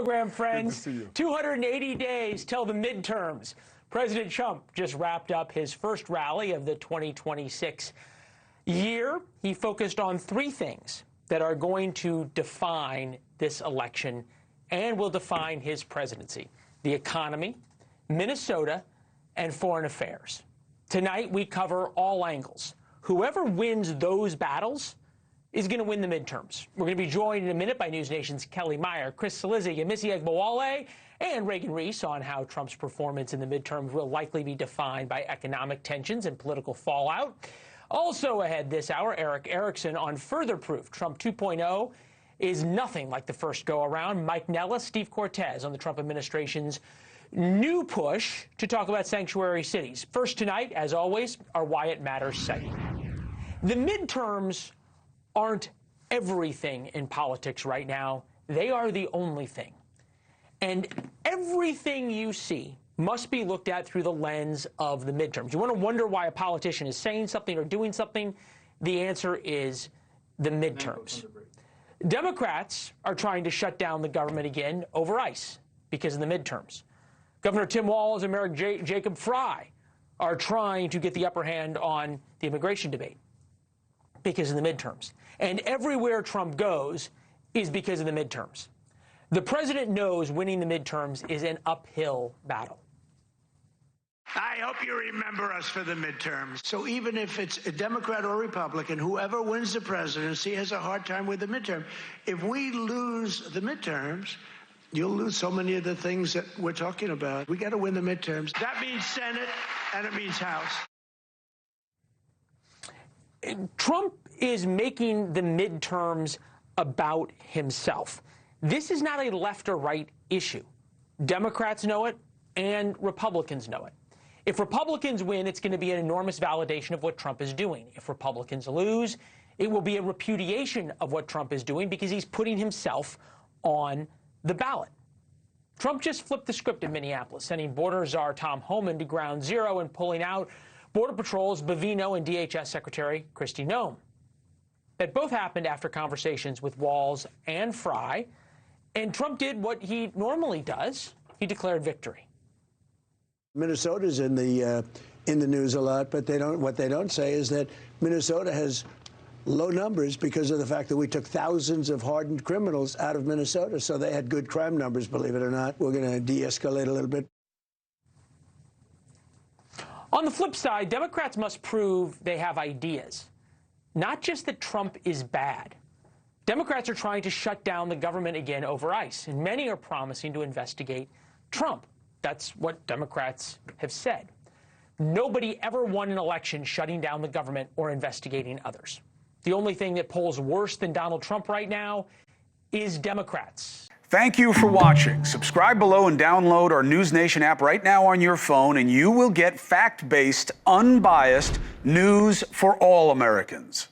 program, friends. Good to see you. 280 days till the midterms. President Trump just wrapped up his first rally of the 2026 year. He focused on three things that are going to define this election and will define his presidency: the economy, Minnesota, and foreign affairs. Tonight, we cover all angles. Whoever wins those battles is going to win the midterms. We're going to be joined in a minute by NewsNation's Kelly Meyer, Chris Cillizzi, Yemisi Egbawale, and Reagan Reese on how Trump's performance in the midterms will likely be defined by economic tensions and political fallout. Also ahead this hour, Eric Erickson on further proof Trump 2.0 is nothing like the first go-around. Mike Nellis, Steve Cortez on the Trump administration's new push to talk about sanctuary cities. First tonight, as always, our Why It Matters segment. The midterms aren't everything in politics right now. They are the only thing. And everything you see must be looked at through the lens of the midterms. You want to wonder why a politician is saying something or doing something? The answer is the midterms. Democrats are trying to shut down the government again over ICE because of the midterms. Governor Tim Walz and Mayor Jacob Fry are trying to get the upper hand on the immigration debate because of the midterms. And everywhere Trump goes is because of the midterms. The president knows winning the midterms is an uphill battle. I hope you remember us for the midterms. So even if it's a Democrat or Republican, whoever wins the presidency has a hard time with the midterm. If we lose the midterms, you'll lose so many of the things that we're talking about. We got to win the midterms. That means Senate and it means House. Trump is making the midterms about himself. This is not a left or right issue. Democrats know it and Republicans know it. If Republicans win, it's going to be an enormous validation of what Trump is doing. If Republicans lose, it will be a repudiation of what Trump is doing because he's putting himself on the ballot. Trump just flipped the script in Minneapolis, sending border czar Tom Homan to ground zero and pulling out Border Patrol's Bavino and DHS Secretary Kristi Noem. That both happened after conversations with Walz and Fry, and Trump did what he normally does. He declared victory. Minnesota's in the news a lot, but what they don't say is that Minnesota has low numbers because of the fact that we took thousands of hardened criminals out of Minnesota, so they had good crime numbers, believe it or not. We're going to de-escalate a little bit. On the flip side, Democrats must prove they have ideas, not just that Trump is bad. Democrats are trying to shut down the government again over ICE, and many are promising to investigate Trump. That's what Democrats have said. Nobody ever won an election shutting down the government or investigating others. The only thing that polls worse than Donald Trump right now is Democrats. Thank you for watching. Subscribe below and download our NewsNation app right now on your phone, and you will get fact-based, unbiased news for all Americans.